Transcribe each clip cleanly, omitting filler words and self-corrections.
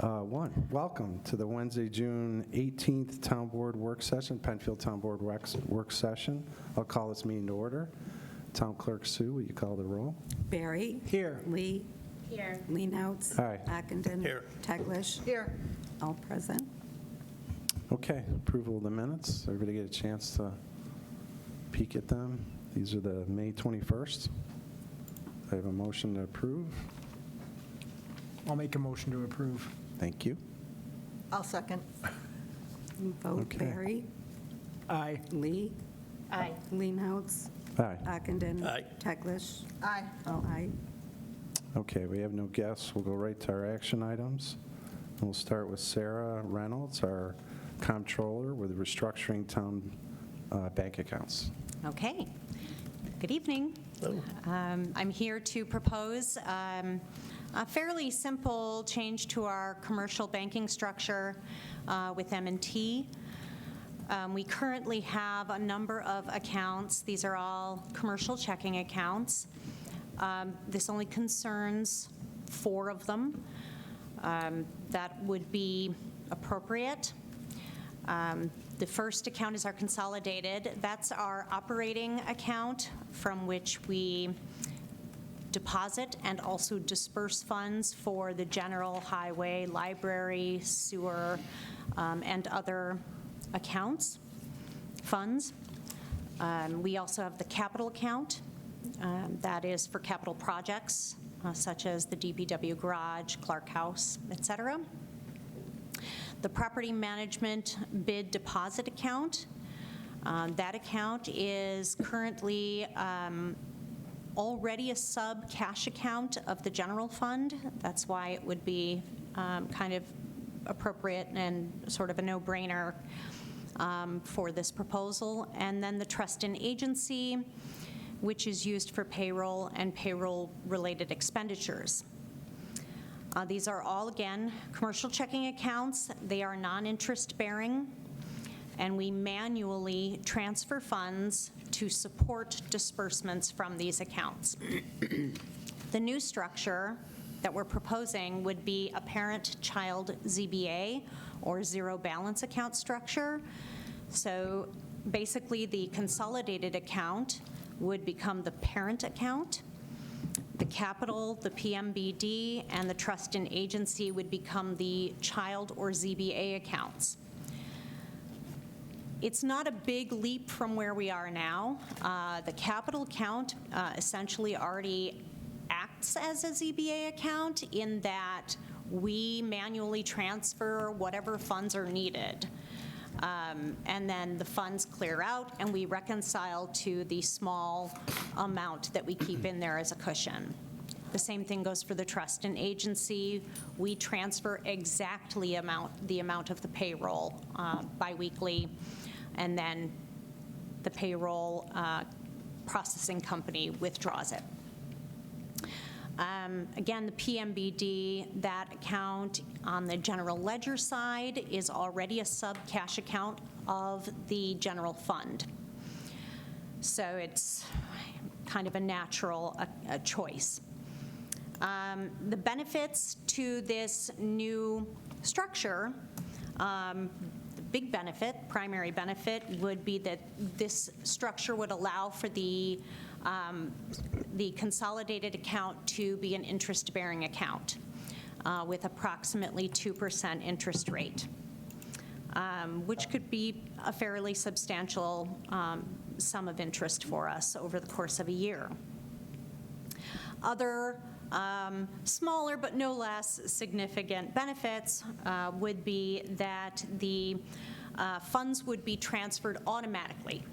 Welcome to the Wednesday, June 18th Town Board Work Session, Penfield Town Board Work Session. I'll call this meeting to order. Town Clerk Sue, will you call the roll? Barry. Here. Lee. Here. Leenhouts. Aye. Ockenden. Here. Teglash. Here. All present. Okay, approval of the minutes. Everybody get a chance to peek at them. These are the May 21st. I have a motion to approve. I'll make a motion to approve. Thank you. I'll second. Vote Okay. Barry. Aye. Lee. Aye. Leenhouts. Aye. Ockenden. Aye. Teglash. Aye. All aye. Okay, we have no guests. We'll go right to our action items. And we'll start with Sarah Reynolds, our comptroller with restructuring town bank accounts. Okay. Good evening. I'm here to propose a fairly simple change to our commercial banking structure with M&T. We currently have a number of accounts. These are all commercial checking accounts. This only concerns 4 of them. That would be appropriate. The first account is our Consolidated. That's our operating account from which we deposit and also disperse funds for the general highway, library, sewer, and other accounts, funds. We also have the capital account. That is for capital projects such as the DPW garage, Clark House, et cetera. The property management bid deposit account. That account is currently already a sub-cash account of the general fund. That's why it would be kind of appropriate and sort of a no-brainer for this proposal. And then the trust and agency, which is used for payroll and payroll-related expenditures. These are all, again, commercial checking accounts. They are non-interest bearing, and we manually transfer funds to support disbursements from these accounts. The new structure that we're proposing would be a parent-child ZBA or zero balance account structure. So basically, the consolidated account would become the parent account. The capital, the PMBD, and the trust and agency would become the child or ZBA accounts. It's not a big leap from where we are now. The capital account essentially already acts as a ZBA account in that we manually transfer whatever funds are needed. And then the funds clear out and we reconcile to the small amount that we keep in there as a cushion. The same thing goes for the trust and agency. We transfer exactly the amount of the payroll biweekly, and then the payroll processing company withdraws it. Again, the PMBD, that account on the general ledger side is already a sub-cash account of the general fund. So it's kind of a natural choice. The benefits to this new structure, the big benefit, primary benefit, would be that this structure would allow for the consolidated account to be an interest-bearing account with approximately 2% interest rate, which could be a fairly substantial sum of interest for us over the course of a year. Other smaller but no less significant benefits would be that the funds would be transferred automatically.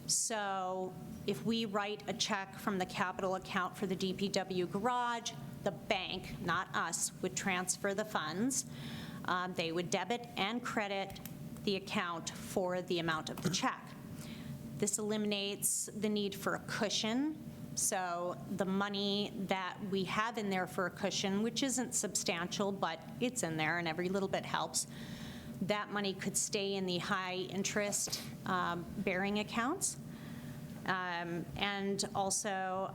So if we write a check from the capital account for the DPW garage, the bank, not us, would transfer the funds. They would debit and credit the account for the amount of the check. This eliminates the need for a cushion. So the money that we have in there for a cushion, which isn't substantial, but it's in there and every little bit helps, that money could stay in the high interest bearing accounts. And also,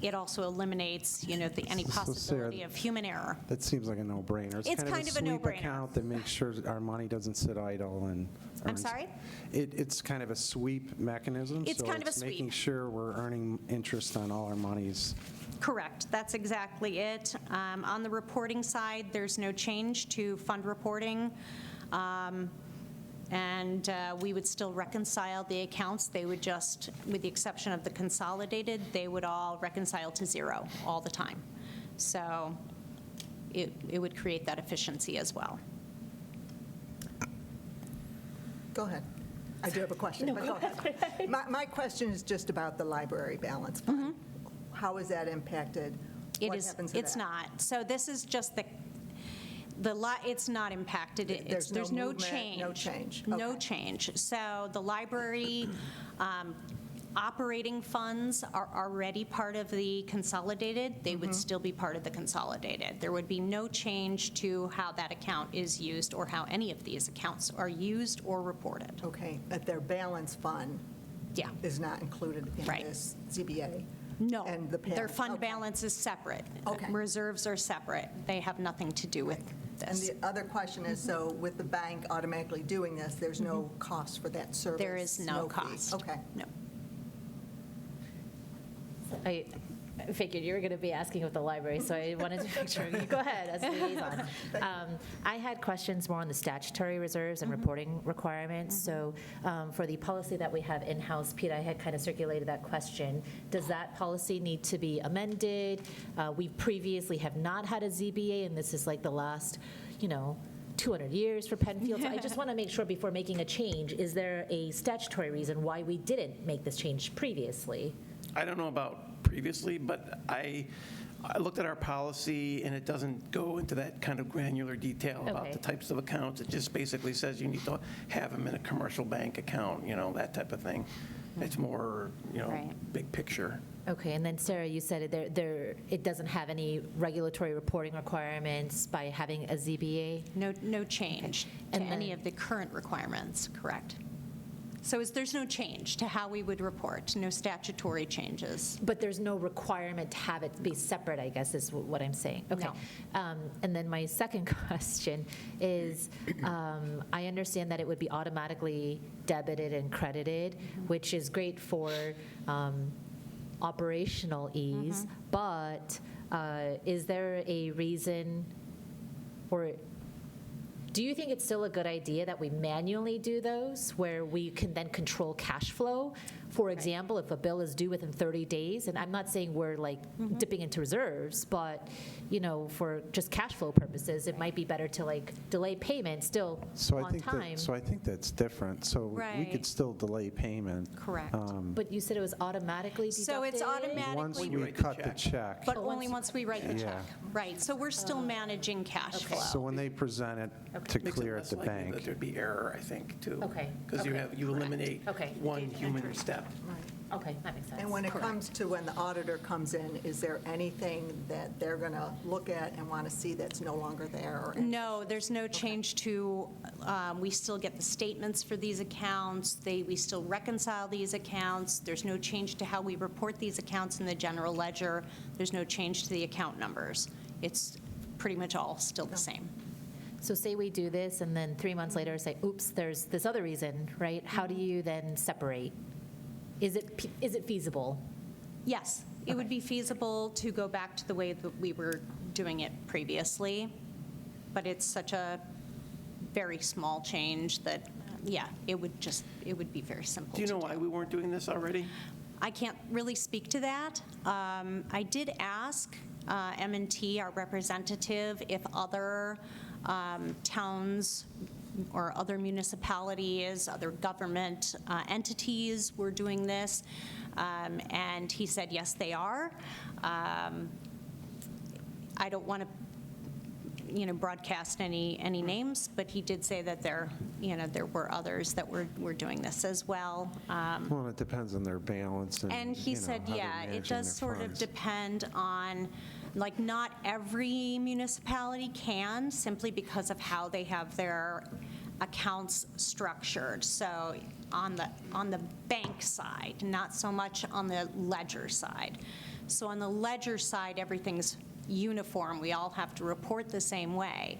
it also eliminates, any So, Sarah, possibility of human error. That seems like a no-brainer. It's kind of a sweep no-brainer. account that makes sure that our money doesn't sit idle and I'm earns- sorry? It's kind of a sweep mechanism. It's kind of a So it's making sweep. sure we're earning interest on all our monies. Correct, that's exactly it. On the reporting side, there's no change to fund reporting. And we would still reconcile the accounts. They would just, with the exception of the consolidated, they would all reconcile to zero all the time. So it would create that efficiency as well. Go ahead. I do have a question, but go ahead. My question is just about the library balance fund. How is that impacted? It What is, happens to it's that? not. So this is just it's not impacted. There's no movement, change. no change. No Okay. change. So the library operating funds are already part of the consolidated. They would still be part of the consolidated. There would be no change to how that account is used or how any of these accounts are used or reported. Okay, but their balance fund Yeah. is not included in Right. this ZBA? No, And the their fund okay. balance is separate. Okay. Reserves are separate. They have nothing to do with And this. the other question is, so with the bank automatically doing this, there's no cost for that service? There is no fee? cost. Okay. No. I figured you were going to be asking with the library, so I wanted to make sure. You go ahead as liaison. I had questions more on the statutory reserves and reporting requirements. So for the policy that we have in-house, Pete, I had kind of circulated that question. Does that policy need to be amended? We previously have not had a ZBA, and this is like the last, 200 years for Penfield. So I just want to make sure before making a change, is there a statutory reason why we didn't make this change previously? I don't know about previously, but I looked at our policy, and it doesn't go into that kind of granular detail about Okay. the types of accounts. It just basically says you need to have them in a commercial bank account, that type of thing. It's more, Right. big picture. Okay, and then Sarah, you said it doesn't have any regulatory reporting requirements by having a ZBA? No change to And any then- of the current requirements, correct. So there's no change to how we would report, no statutory changes. But there's no requirement to have it be separate, I guess, is what I'm saying. Okay. And then my second question is, I understand that it would be automatically debited and credited, which is great for operational ease, but is there a reason, or do you think it's still a good idea that we manually do those, where we can then control cash flow? For example, if a bill is due within 30 days, and I'm not saying we're like dipping into reserves, but, for just cash flow purposes, it might be better to like delay payment still So I on think time. I think that's different. So we Right. could still delay payment. Correct. But you said it was automatically deducted? So it's automatic. Once When we you write the cut the check. check. But Oh, only once we write the Yeah. check. Right, so we're still managing cash Okay. So flow. when they present it to Makes it clear at less the likely bank. that there'd be error, I think, too. Okay, Because okay. you eliminate Okay. one human step. Okay, that makes sense. And when it comes to when the auditor comes in, is there anything that they're going to look at and want to see that's no longer there? Or any- No, there's no change to, we still get the statements for these accounts, we still reconcile these accounts, there's no change to how we report these accounts in the general ledger, there's no change to the account numbers. It's pretty much all still the same. So say we do this, and then 3 months later say, oops, there's this other reason, right? How do you then separate? Is it feasible? Yes, it would be feasible to go back to the way that we were doing it previously, but it's such a very small change that, yeah, it would be very simple Do you to know why we weren't doing this already? I can't really speak to that. I did ask M&T, our representative, if other towns or other municipalities, other government entities were doing this, and he said, yes, they are. I don't want to, broadcast any names, but he did say that there were others that were doing this as well. Well, it depends on their balance and, And he said, how they're yeah, it managing does their sort of funds. depend on, like, not every municipality can, simply because of how they have their accounts structured. So on the bank side, not so much on the ledger side. So on the ledger side, everything's uniform. We all have to report the same way.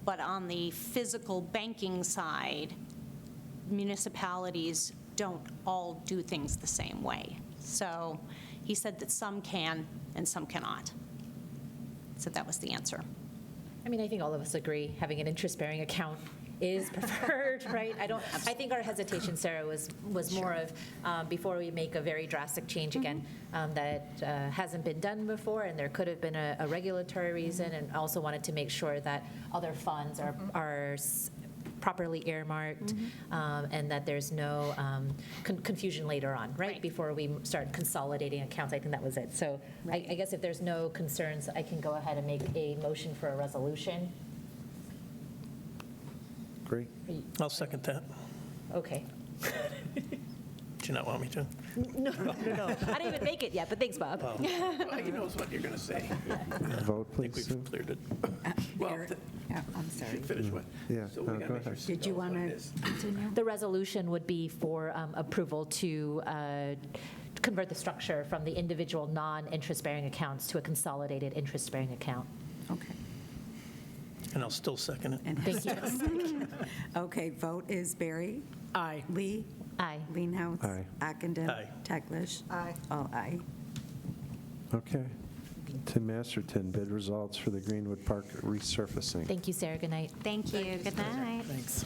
But on the physical banking side, municipalities don't all do things the same way. So he said that some can and some cannot. So that was the answer. I mean, I think all of us agree having an interest-bearing account is preferred, right? I think our hesitation, Sarah, was more of before we make a very drastic change again that hasn't been done before, and there could have been a regulatory reason, and also wanted to make sure that other funds are properly earmarked, and that there's no confusion later on, right? Before we start consolidating accounts, I think that was it. So I guess if there's no concerns, I can go ahead and make a motion for a resolution. Great. I'll second that. Okay. Do you not want me to? No. I didn't even make it yet, but thanks, Bob. He knows what you're going to say. Vote, I think please, Sue. we've cleared it. Well, Yeah, I'm sorry. finish what? Yeah, So we no, gotta go make sure ahead. Sue Did you knows what want it to is. continue? The resolution would be for approval to convert the structure from the individual non-interest-bearing accounts to a consolidated interest-bearing account. Okay. And I'll still second it. And Thank you. Okay, vote is Barry, Aye. Lee, Aye. Leenhouts. Aye. Ockenden. Aye. Teglash. Aye. All aye. Okay. Tim Masterton, bid results for the Greenwood Park resurfacing. Thank you, Sarah. Good night. Thank you. Good night. Thanks.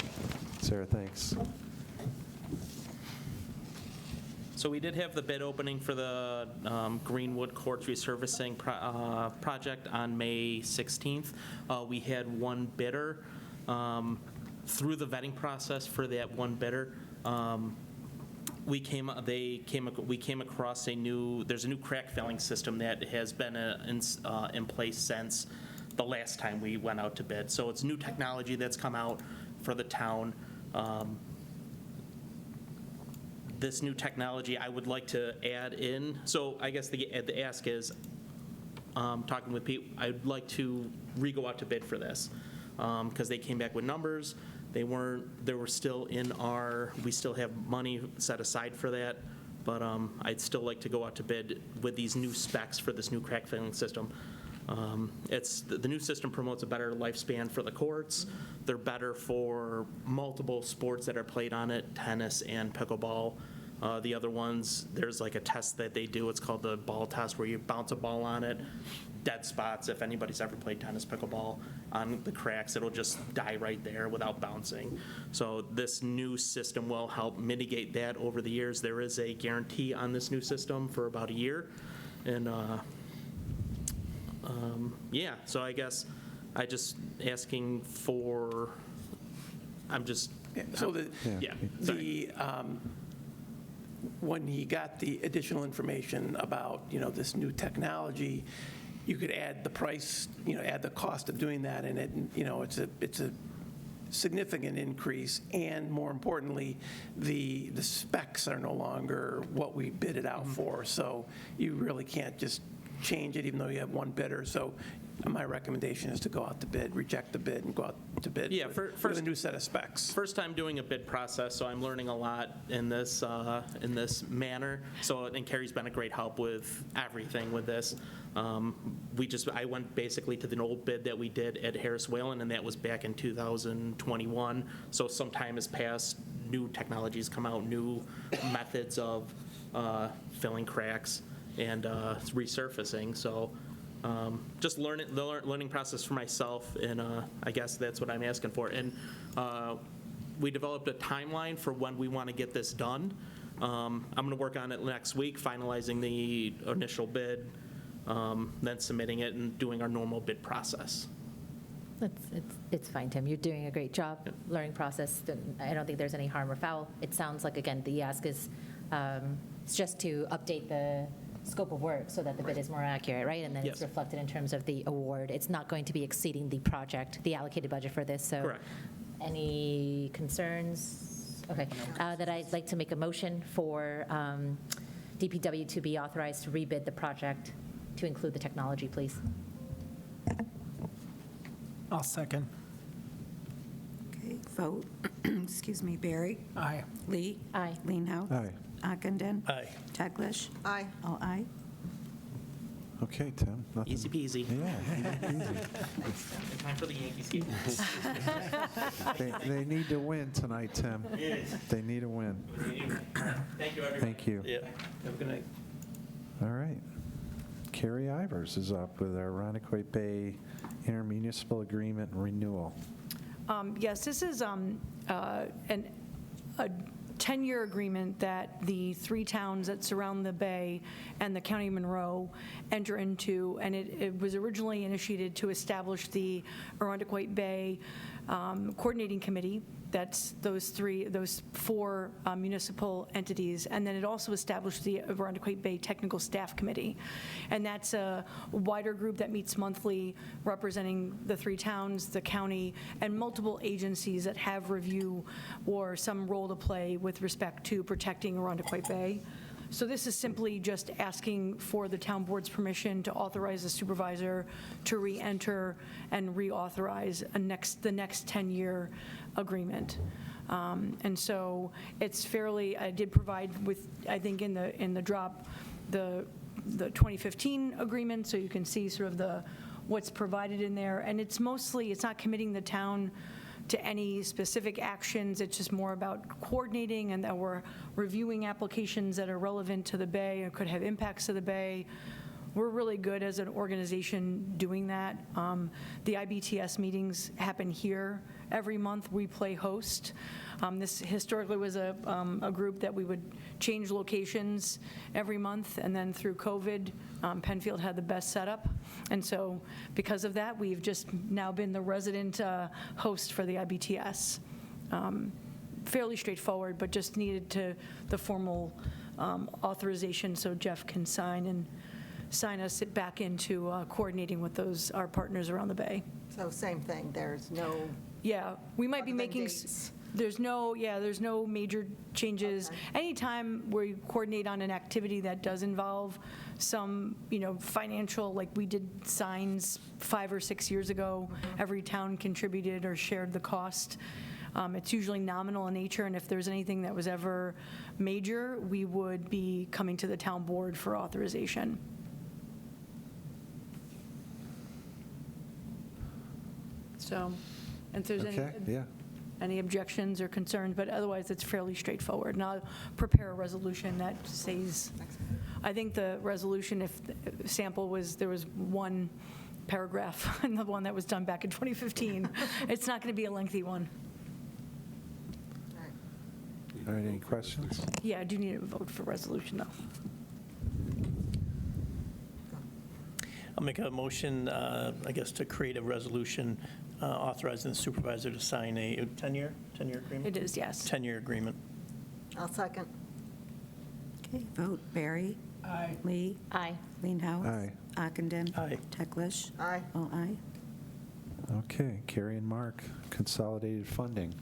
Sarah, thanks. So we did have the bid opening for the Greenwood Courts resurfacing project on May 16th. We had one bidder. Through the vetting process for that one bidder, we came across there's a new crack filling system that has been in place since the last time we went out to bid. So it's new technology that's come out for the town. This new technology I would like to add in. So I guess the ask is, talking with Pete, I'd like to re-go out to bid for this because they came back with numbers. They were still we still have money set aside for that, but I'd still like to go out to bid with these new specs for this new crack filling system. The new system promotes a better lifespan for the courts. They're better for multiple sports that are played on it, tennis and pickleball. The other ones, there's like a test that they do. It's called the ball test where you bounce a ball on it. Dead spots, if anybody's ever played tennis, pickleball, on the cracks, it'll just die right there without bouncing. So this new system will help mitigate that over the years. There is a guarantee on this new system for about a year. And yeah, so I guess I just asking for, I'm just, So yeah, sorry. when he got the additional information about, this new technology, you could add the price, add the cost of doing that, and it's a significant increase, and more importantly, the specs are no longer what we bid it out for, so you really can't just change it even though you have one bidder. So my recommendation is to go out to bid, reject the bid, and go out to bid Yeah, with a new set of specs. First time doing a bid process, so I'm learning a lot in this manner. So, and Carrie's been a great help with everything with this. I went basically to the old bid that we did at Harris Whalen, and that was back in 2021. So some time has passed, new technologies come out, new methods of filling cracks and resurfacing. So just the learning process for myself, and I guess that's what I'm asking for. And we developed a timeline for when we want to get this done. I'm going to work on it next week, finalizing the initial bid, then submitting it and doing our normal bid process. It's fine, Tim. You're doing a great job. Learning process. I don't think there's any harm or foul. It sounds like, again, the ask is it's just to update the scope of work so that the bid is more accurate, right? And then it's Yes. reflected in terms of the award. It's not going to be exceeding the project, the allocated budget for this. So Correct. any concerns? Okay. That I'd like to make a motion for DPW to be authorized to rebid the project to include the technology, please. I'll second. Okay. Vote, excuse me, Barry? Aye. Lee? Aye. Leenhouts? Aye. Ockenden? Aye. Teglash? Aye. All aye. Okay, Tim. nothing- Easy peasy. Yeah, easy. Time for the Yankees game. They need to win tonight, Tim. They need to win. Thank you, everyone. Thank you. Yeah. Have a good night. All right. Carrie Ivers is up with our Irondequoit Bay Inter-Municipal Agreement Renewal. Yes, this is a 10-year agreement that the 3 towns that surround the bay and the County of Monroe enter into, and it was originally initiated to establish the Irondequoit Bay Coordinating Committee. That's those 4 municipal entities, and then it also established the Irondequoit Bay Technical Staff Committee, and that's a wider group that meets monthly, representing the 3 towns, the county, and multiple agencies that have review or some role to play with respect to protecting Irondequoit Bay. So this is simply just asking for the town board's permission to authorize the supervisor to re-enter and reauthorize the next 10-year agreement. And so it's fairly, I did provide with, I think in the drop, the 2015 agreement, so you can see sort of what's provided in there. And it's mostly, it's not committing the town to any specific actions. It's just more about coordinating, and that we're reviewing applications that are relevant to the bay or could have impacts to the bay. We're really good as an organization doing that. The IBTS meetings happen here every month. We play host. This historically was a group that we would change locations every month, and then through COVID, Penfield had the best setup. And so because of that, we've just now been the resident host for the IBTS. Fairly straightforward, but just needed the formal authorization so Jeff can sign us back into coordinating with our partners around the bay. So same thing, there's no, Yeah, we might be other than making, dates. there's no major changes. Okay. Anytime we coordinate on an activity that does involve some, financial, like we did signs 5 or 6 years ago, every town contributed or shared the cost. It's usually nominal in nature, and if there's anything that was ever major, we would be coming to the town board for authorization. So, and if there's Okay, yeah. any objections or concerns, but otherwise it's fairly straightforward. And I'll prepare a resolution that says, I think the resolution, if the sample there was 1 paragraph in the one that was done back in 2015. It's not going to be a lengthy one. All right, any questions? Yeah, I do need a vote for resolution, though. I'll make a motion, I guess, to create a resolution authorizing the supervisor to sign a 10-year agreement? It is, yes. 10-year agreement. I'll second. Okay, vote, Barry? Aye. Lee? Aye. Leenhouts? Aye. Ockenden? Aye. Teglash? Aye. All aye. Okay, Carrie and Mark, consolidated funding.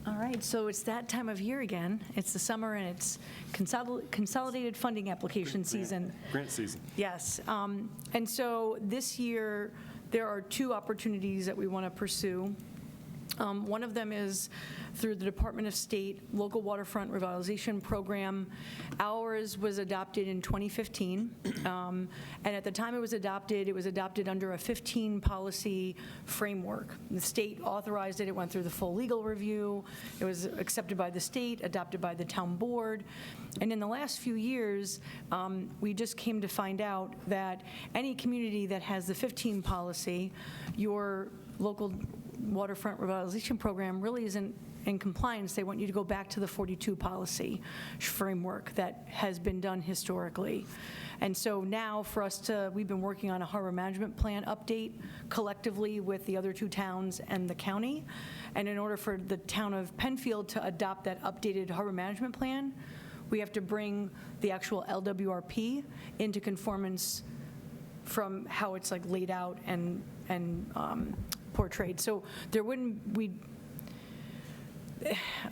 All right, so it's that time of year again. It's the summer, and it's consolidated funding application season. Grant season. Yes. And so this year, there are 2 opportunities that we want to pursue. One of them is through the Department of State Local Waterfront Revitalization Program. Ours was adopted in 2015, and at the time it was adopted under a 15 policy framework. The state authorized it, it went through the full legal review, it was accepted by the state, adopted by the town board, and in the last few years, we just came to find out that any community that has the 15 policy, your local waterfront revitalization program really isn't in compliance. They want you to go back to the 42 policy framework that has been done historically. And so now for us we've been working on a harbor management plan update collectively with the other 2 towns and the county. And in order for the town of Penfield to adopt that updated harbor management plan, we have to bring the actual LWRP into conformance from how it's like laid out and portrayed. So there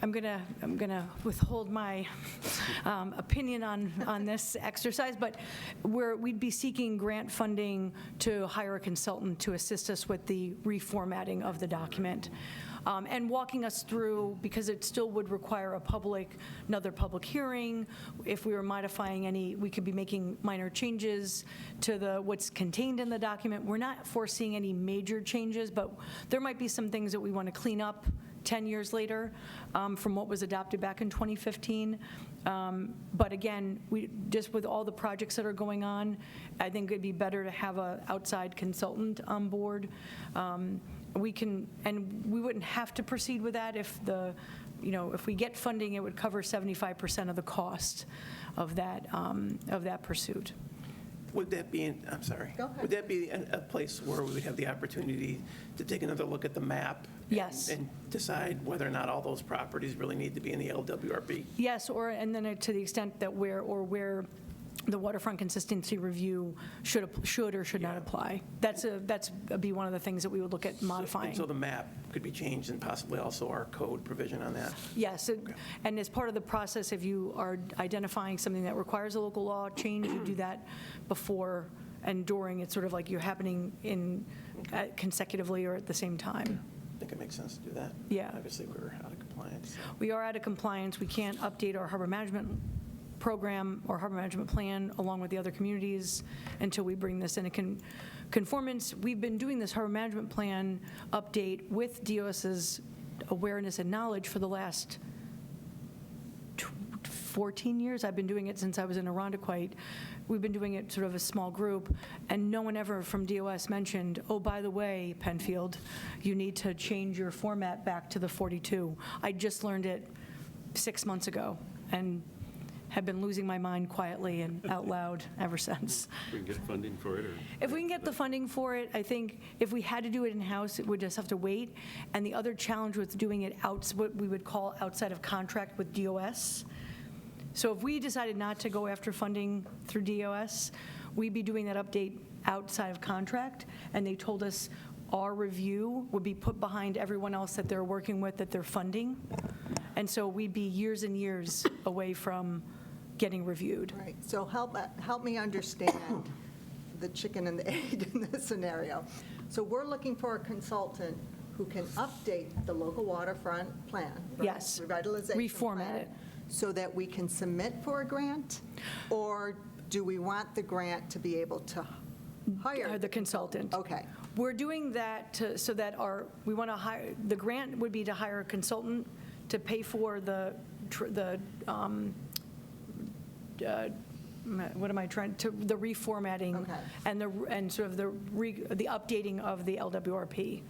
I'm gonna withhold my opinion on this exercise, but we'd be seeking grant funding to hire a consultant to assist us with the reformatting of the document. and walking us through, because it still would require another public hearing. If we were modifying any, we could be making minor changes to what's contained in the document. We're not foreseeing any major changes, but there might be some things that we want to clean up 10 years later from what was adopted back in 2015. But again, just with all the projects that are going on, I think it'd be better to have an outside consultant on board. We wouldn't have to proceed with that if if we get funding, it would cover 75% of the cost of that pursuit. Would that be, I'm sorry. Go ahead. Would that be a place where we would have the opportunity to take another look at the map? Yes. And decide whether or not all those properties really need to be in the LWRP? Yes, and then to the extent that where the waterfront consistency review should or should not apply. That's be one of the things that we would look at modifying. So the map could be changed and possibly also our code provision on that? Yes, and as part of the process, if you are identifying something that requires a local law change, you do that before and during. It's sort of like you're happening consecutively or at the same time. I think it makes sense to do that. Yeah. Obviously, we're out of compliance. So. We are out of compliance. We can't update our harbor management program or harbor management plan along with the other communities until we bring this in conformance. We've been doing this harbor management plan update with DOS's awareness and knowledge for the last 14 years. I've been doing it since I was in Irondequoit. We've been doing it sort of a small group, and no one ever from DOS mentioned, oh, by the way, Penfield, you need to change your format back to the 42. I just learned it 6 months ago and have been losing my mind quietly and out loud ever since. We can get funding for it? If we can get the funding for it, I think if we had to do it in-house, it would just have to wait. And the other challenge with doing it what we would call outside of contract with DOS. So if we decided not to go after funding through DOS, we'd be doing that update outside of contract, and they told us our review would be put behind everyone else that they're working with, that they're funding. And so we'd be years and years away from getting reviewed. Right, so help me understand the chicken and the egg in this scenario. So we're looking for a consultant who can update the local waterfront plan. Right? Yes. Revitalization Reformat plan, it. so that we can submit for a grant? Or do we want the grant to be able to hire The consultant. Okay. We're doing that so that we want to hire, the grant would be to hire a consultant to pay for the reformatting Okay. and sort of the updating of the LWRP.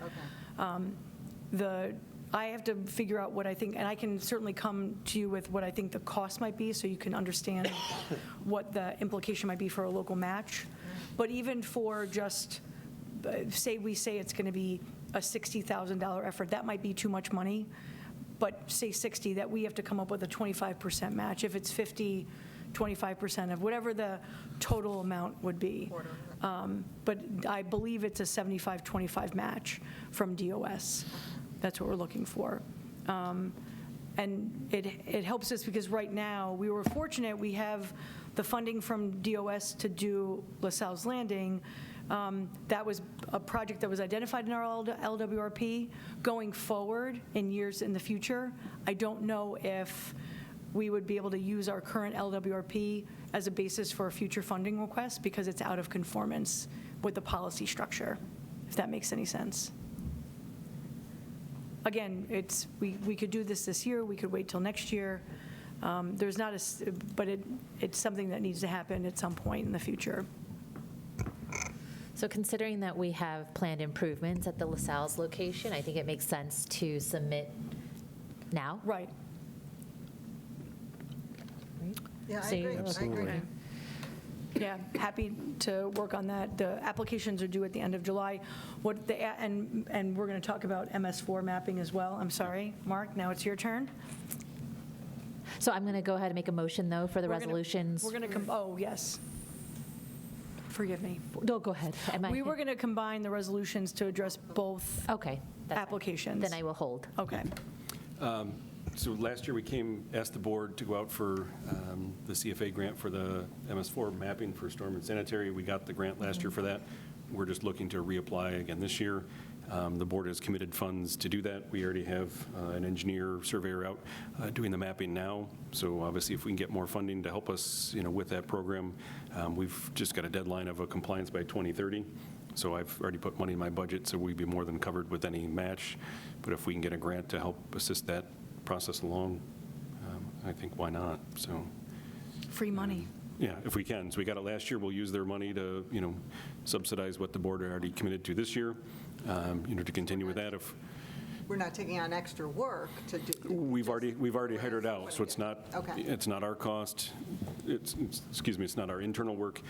Okay. I have to figure out what I think, and I can certainly come to you with what I think the cost might be so you can understand what the implication might be for a local match. But even for just, say it's going to be a $60,000 effort, that might be too much money. But say 60, that we have to come up with a 25% match. If it's 50, 25% of whatever the total amount would be. But I believe it's a 75-25 match from DOS. That's what we're looking for. And it helps us because right now, we were fortunate, we have the funding from DOS to do LaSalle's Landing. That was a project that was identified in our LWRP. Going forward in years in the future, I don't know if we would be able to use our current LWRP as a basis for a future funding request because it's out of conformance with the policy structure, if that makes any sense. Again, we could do this year, we could wait till next year. There's not but it's something that needs to happen at some point in the future. So considering that we have planned improvements at the LaSalle's location, I think it makes sense to submit now. Right. Yeah, I So you- agree. Absolutely. I agree. Yeah, happy to work on that. The applications are due at the end of July. And we're going to talk about MS4 mapping as well. I'm sorry, Mark, now it's your turn. So I'm going to go ahead and make a motion, though, for the resolutions. We're going to, oh, yes. Forgive me. No, go ahead. We were going to combine the resolutions to address both Okay. that's fine. applications. Then I will hold. Okay. So last year, we asked the board to go out for the CFA grant for the MS4 mapping for storm and sanitary. We got the grant last year for that. We're just looking to reapply again this year. The board has committed funds to do that. We already have an engineer, surveyor out doing the mapping now. So obviously, if we can get more funding to help us, with that program, we've just got a deadline of a compliance by 2030. So I've already put money in my budget, so we'd be more than covered with any match. But if we can get a grant to help assist that process along, I think why not? So. Free money. Yeah, if we can. So we got it last year. We'll use their money to, subsidize what the board already committed to this year, to continue with that. If We're not taking on extra work to do. we've already hired it out, so it's not Okay. it's not our cost. It's not our internal work.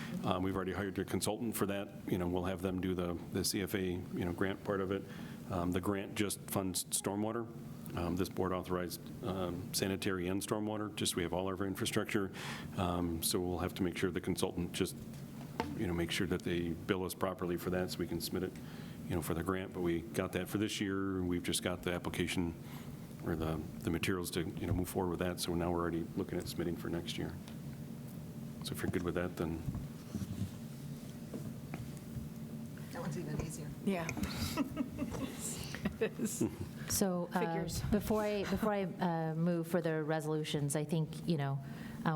We've already hired a consultant for that. We'll have them do the CFA grant part of it. The grant just funds stormwater. This board authorized sanitary and stormwater, just so we have all of our infrastructure. So we'll have to make sure the consultant just, make sure that they bill us properly for that so we can submit it, for the grant. But we got that for this year. We've just got the application or the materials to, move forward with that. So now we're already looking at submitting for next year. So if you're good with that, then. That one's even easier. Yeah. It is. So Figures. before I move for the resolutions, I think,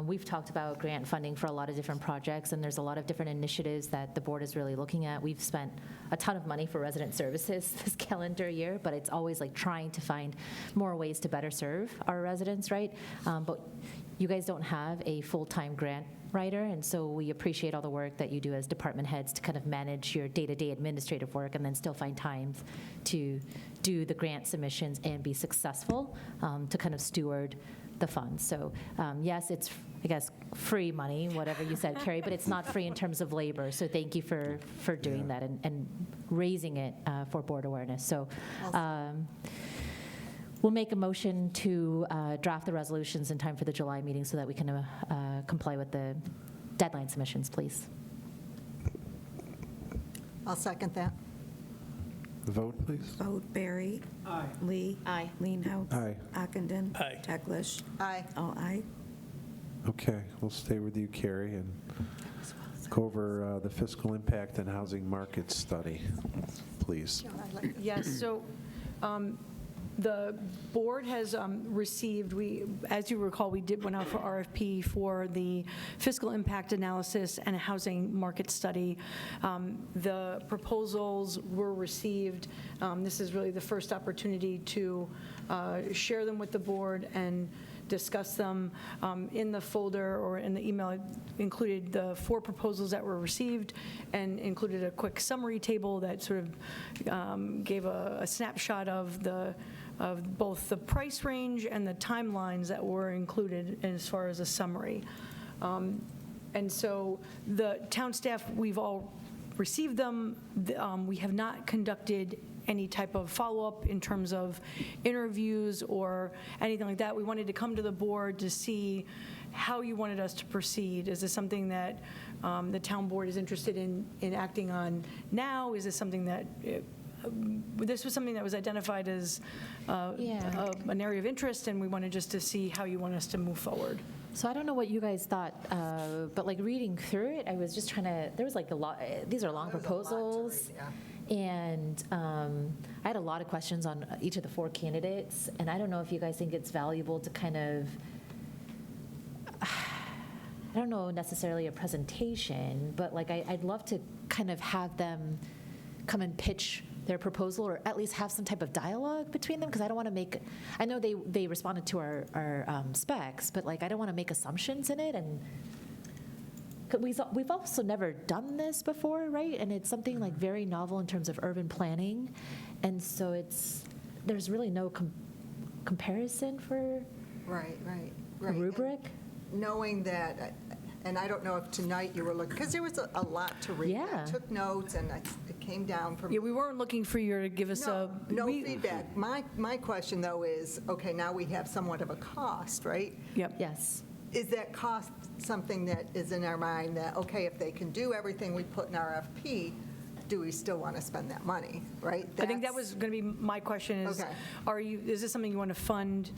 we've talked about grant funding for a lot of different projects, and there's a lot of different initiatives that the board is really looking at. We've spent a ton of money for resident services this calendar year, but it's always like trying to find more ways to better serve our residents, right? But you guys don't have a full-time grant writer, and so we appreciate all the work that you do as department heads to kind of manage your day-to-day administrative work and then still find time to do the grant submissions and be successful to kind of steward the funds. So yes, it's, I guess, free money, whatever you said, Carrie, but it's not free in terms of labor. So thank you for doing that and raising it for board awareness. So we'll make a motion to draft the resolutions in time for the July meeting so that we can comply with the deadline submissions, please. I'll second that. The vote, please. Vote Barry. Aye. Lee. Aye. Leenhouts. Aye. Ockenden. Aye. Teglash. Aye. All aye. Okay, we'll stay with you, Carrie, and go over the fiscal impact and housing market study, please. Yes, so the board has received, as you recall, we went out for RFP for the fiscal impact analysis and a housing market study. The proposals were received. This is really the first opportunity to share them with the board and discuss them. In the folder or in the email, it included the 4 proposals that were received and included a quick summary table that sort of gave a snapshot of both the price range and the timelines that were included as far as a summary. And so the town staff, we've all received them. We have not conducted any type of follow-up in terms of interviews or anything like that. We wanted to come to the board to see how you wanted us to proceed. Is this something that the town board is interested in acting on now? Is this something that this was something that was identified as an area of interest, and we wanted just to see how you want us to move forward. So I don't know what you guys thought, but like reading through it, I was just trying to, there was like a lot, these are long proposals. And I had a lot of questions on each of the 4 candidates, and I don't know if you guys think it's valuable to kind of, I don't know necessarily a presentation, but like I'd love to kind of have them come and pitch their proposal, or at least have some type of dialogue between them, because I don't want to make, I know they responded to our specs, but like I don't want to make assumptions in it, and we've also never done this before, right? And it's something like very novel in terms of urban planning, and so there's really no comparison for Right. a rubric. And knowing that, and I don't know if tonight you were looking, because there was a lot to read. Yeah. I took notes, and it came down from. Yeah, we weren't looking for you to give us No feedback. My question, though, is, okay, now we have somewhat of a cost, right? Yep. Yes. Is that cost something that is in our mind that, okay, if they can do everything we put in RFP, do we still want to spend that money, right? I think that was going to be my question is, Okay. Is this something you want to fund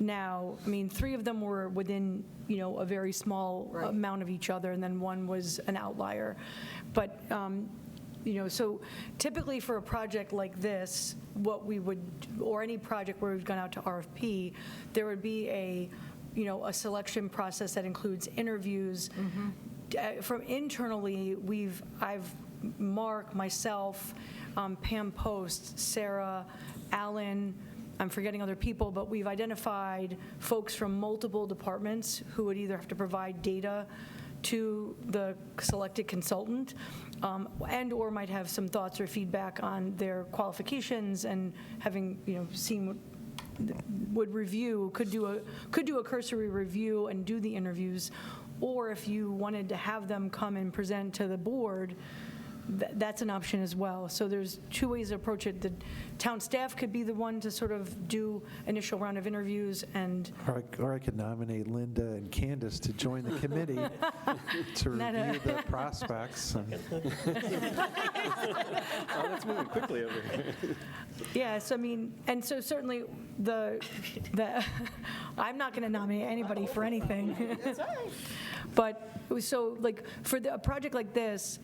now? I mean, 3 of them were within, a very small Right. amount of each other, and then 1 was an outlier. But So typically for a project like this, what we would, or any project where we've gone out to RFP, there would be a selection process that includes interviews. From internally, I've Mark, myself, Pam Post, Sarah, Alan, I'm forgetting other people, but we've identified folks from multiple departments who would either have to provide data to the selected consultant and/or might have some thoughts or feedback on their qualifications, and having, seen would review, could do a cursory review and do the interviews. Or if you wanted to have them come and present to the board, that's an option as well. So there's two ways to approach it. The town staff could be the one to sort of do initial round of interviews, and Or I could nominate Linda and Candace to join the committee to review the prospects. Oh, that's moving quickly over here. yes, I mean, and so certainly the I'm not going to nominate anybody for anything. But so like for a project like this,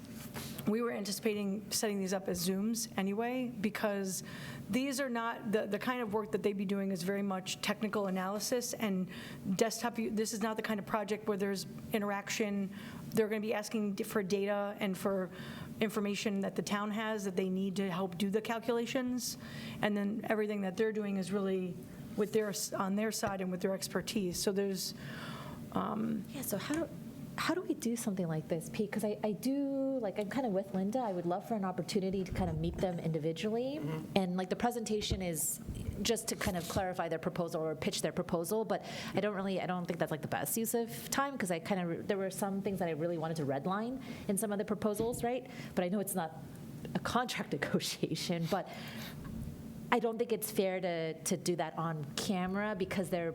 we were anticipating setting these up as Zooms anyway, because these are not, the kind of work that they'd be doing is very much technical analysis and desktop. This is not the kind of project where there's interaction. They're going to be asking for data and for information that the town has that they need to help do the calculations. And then everything that they're doing is really with on their side and with their expertise. So there's... Yeah, so how do we do something like this, Pete? Because I do, like, I'm kind of with Linda. I would love for an opportunity to kind of meet them individually. And like the presentation is just to kind of clarify their proposal or pitch their proposal, but I don't think that's like the best use of time, because there were some things that I really wanted to redline in some of the proposals, right? But I know it's not a contract negotiation, but I don't think it's fair to do that on camera, because they're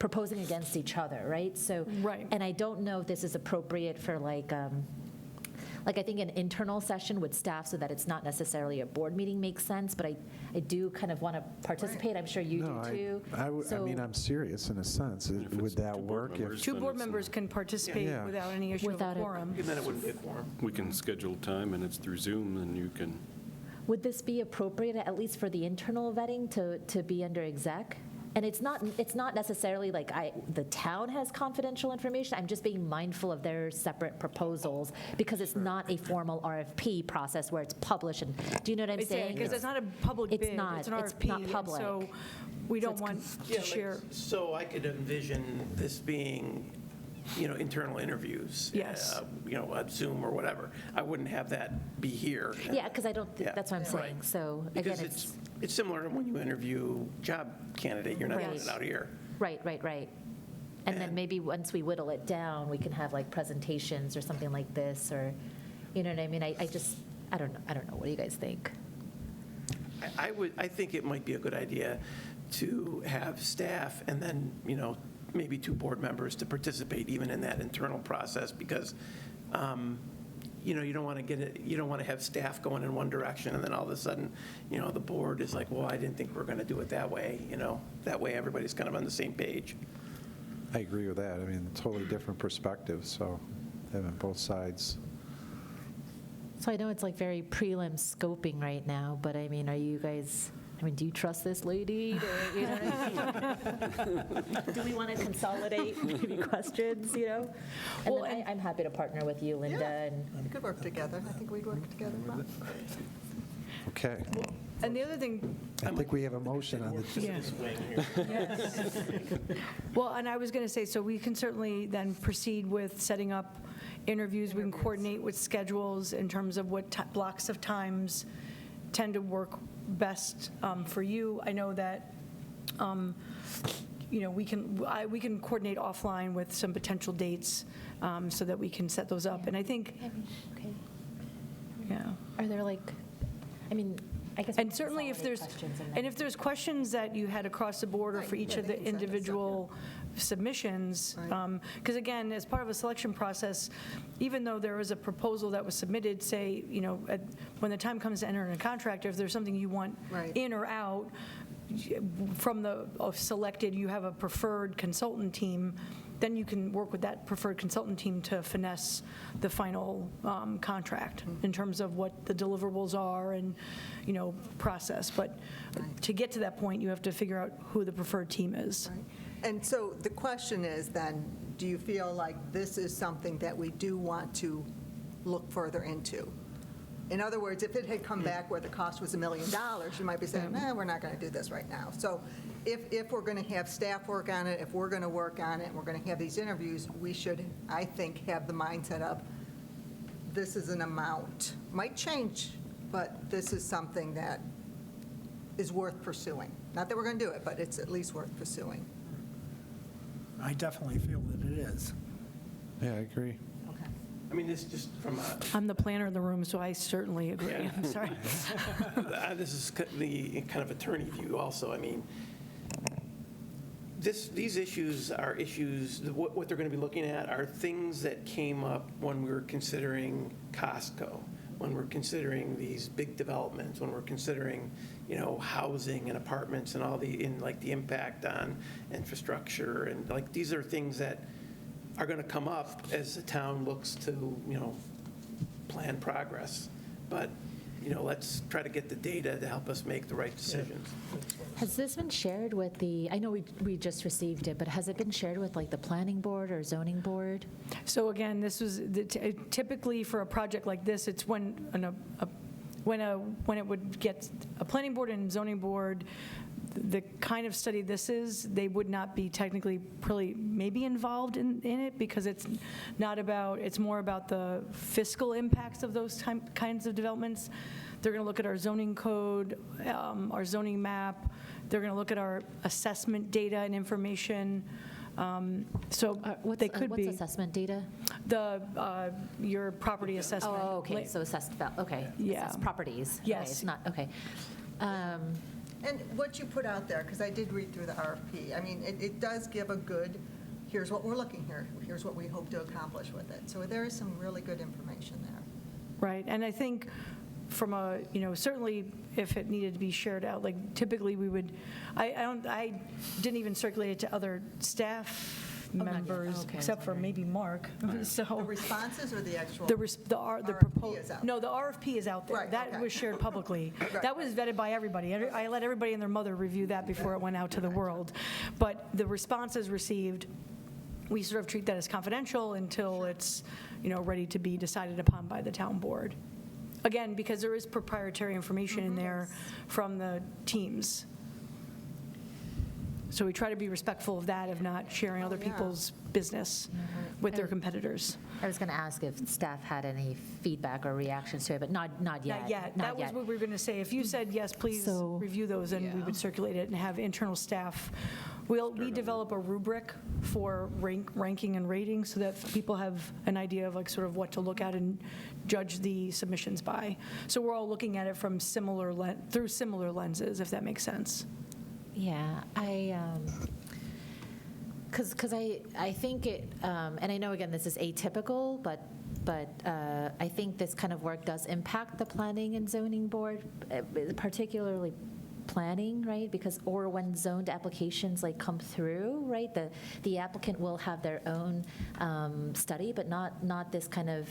proposing against each other, right? So, Right. And I don't know if this is appropriate for like I think an internal session with staff, so that it's not necessarily a board meeting, makes sense. But I do kind of want to participate. I'm sure you No, do too. I mean, I'm serious in a sense. If it's Would that two board work? members, Two then board it's members can participate Yeah. without any issue of a Without it. quorum. And then it wouldn't be a quorum. We can schedule time, and it's through Zoom, and you can, Would this be appropriate, at least for the internal vetting, to be under exec? And it's not necessarily like the town has confidential information. I'm just being mindful of their separate proposals, because it's not a formal RFP process where it's published. And do you know what I'm saying? Because it's not a public bid. It's not. It's an It's RFP. not and public. So we don't want Yeah, to share. So I could envision this being, internal interviews. Yes. At Zoom or whatever. I wouldn't have that be here. Yeah, because I don't, that's what I'm saying. Right. So again, Because it's similar to when you interview job candidate, you're not doing it out here. right. And then maybe once we whittle it down, we can have like presentations or something like this, or, you know what I mean? I don't know. What do you guys think? I think it might be a good idea to have staff and then, maybe two board members to participate even in that internal process, because, you don't want to have staff going in one direction and then all of a sudden, the board is like, well, I didn't think we were going to do it that way, that way everybody's kind of on the same page. I agree with that. I mean, totally different perspectives, so having both sides. So I know it's like very prelim scoping right now, but I mean, do you trust this lady? Do we want to consolidate maybe questions, And Well, then I'm happy to partner with you, Linda, and We could work together. I think we'd work together well. Okay. And the other thing, I think we have a motion on the, yeah. Well, and I was going to say, so we can certainly then proceed with setting up interviews. We can coordinate with schedules in terms of what blocks of times tend to work best for you. I know that, we can coordinate offline with some potential dates so that we can set those up. And I think, okay. yeah. Are there I guess. And certainly if there's questions that you had across the board or for each of the individual submissions, because again, as part of a selection process, even though there is a proposal that was submitted, say, when the time comes to enter in a contract, if there's something you want in or out, from the selected, you have a preferred consultant team, then you can work with that preferred consultant team to finesse the final contract in terms of what the deliverables are and, process. But to get to that point, you have to figure out who the preferred team is. Right. And so the question is then, do you feel like this is something that we do want to look further into? In other words, if it had come back where the cost was $1 million, you might be saying, we're not going to do this right now. So if we're going to have staff work on it, if we're going to work on it, and we're going to have these interviews, we should, I think, have the mindset of, this is an amount. Might change, but this is something that is worth pursuing. Not that we're going to do it, but it's at least worth pursuing. I definitely feel that it is. Yeah, I agree. Okay. I mean, this just from a, I'm the planner in the room, so I certainly agree. Yeah. I'm sorry. this is the kind of attorney view also. I mean, these issues are issues, what they're going to be looking at are things that came up when we were considering Costco, when we're considering these big developments, when we're considering, housing and apartments and all the impact on infrastructure. And these are things that are going to come up as the town looks to, plan progress. But, let's try to get the data to help us make the right decisions. Has this been shared with I know we just received it, but has it been shared with the planning board or zoning board? So again, this was, typically for a project like this, it's when it would get a planning board and zoning board, the kind of study this is, they would not be technically probably maybe involved in it because it's not about, it's more about the fiscal impacts of those kinds of developments. They're going to look at our zoning code, our zoning map. They're going to look at our assessment data and information. So they could be. What's assessment data? Your property assessment. Oh, okay, so assessed, okay. Yeah. Assessed properties. Yes. Okay, it's not, okay. And what you put out there, because I did read through the RFP, I mean, it does give a good, here's what we're looking here, here's what we hope to accomplish with it. So there is some really good information there. Right, and I think from a, certainly if it needed to be shared out, typically we would, I didn't even circulate it to other staff not yet. members, Oh, okay, I was except for wondering. maybe Mark, so. The responses or the actual? The RFP proposal. is out. No, the RFP is out there. Right, That okay. was shared publicly. Right, That was vetted by everybody. I let everybody and their mother review that before it went out to the world. But the responses received, we sort of treat that as confidential until it's, ready to be decided upon by the town board. Again, because there is proprietary information in there from the teams. So we try to be respectful of that, of not sharing other people's business with their competitors. I was going to ask if staff had any feedback or reactions to it, but not yet. Not yet. That was what we were going to say. If you said, yes, please So- review those, and we would circulate it and have internal staff. We develop a rubric for ranking and rating so that people have an idea of sort of what to look at and judge the submissions by. So we're all looking at it from through similar lenses, if that makes sense. Yeah, because I think it, and I know, again, this is atypical, but I think this kind of work does impact the planning and zoning board, particularly planning, right? Because, or when zoned applications come through, right? The applicant will have their own study, but not this kind of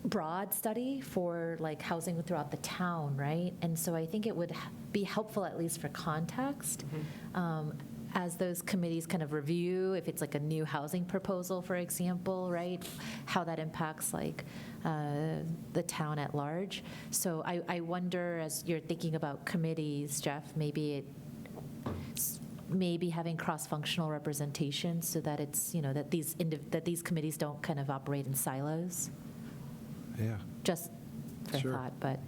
broad study for housing throughout the town, right? And so I think it would be helpful, at least for context, as those committees kind of review, if it's a new housing proposal, for example, right? How that impacts the town at large. So I wonder, as you're thinking about committees, Jeff, maybe having cross-functional representation so that it's, that these committees don't kind of operate in silos. Yeah. Just for Sure. thought, but,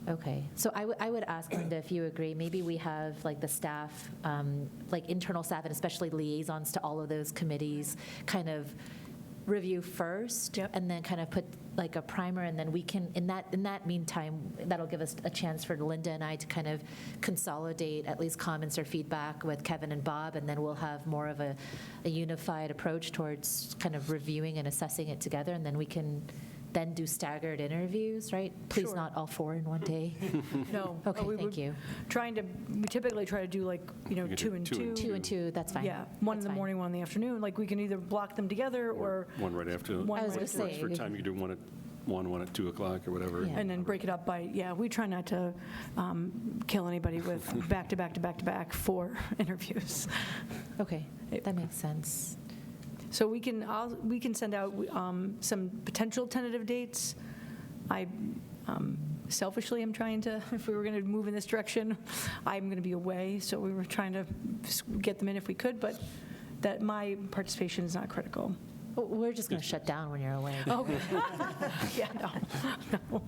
okay. So I would ask, Linda, if you agree, maybe we have the staff, internal staff and especially liaisons to all of those committees kind of review first. Yep. And then kind of put a primer, and then we can, in that meantime, that'll give us a chance for Linda and I to kind of consolidate at least comments or feedback with Kevin and Bob, and then we'll have more of a unified approach towards kind of reviewing and assessing it together, and then we can then do staggered interviews, right? Please Sure. not all 4 in one day. No. Okay, we thank would you. We typically try to do like, You could 2 do and 2 and 2. 2 and 2, that's fine. Yeah, one in That's the fine. morning, one in the afternoon. Like, we can either block them together or, One right after. One I was right gonna after. say, For time, you could do one at 2 o'clock or whatever. Yeah. and then break it up by, we try not to kill anybody with back-to-back 4 interviews. Okay, that makes sense. So we can send out some potential tentative dates. I selfishly am trying to, if we were going to move in this direction, I'm going to be away, so we were trying to get them in if we could, but that my participation is not critical. Well, we're just going to shut down when you're away. Okay. Yeah, no.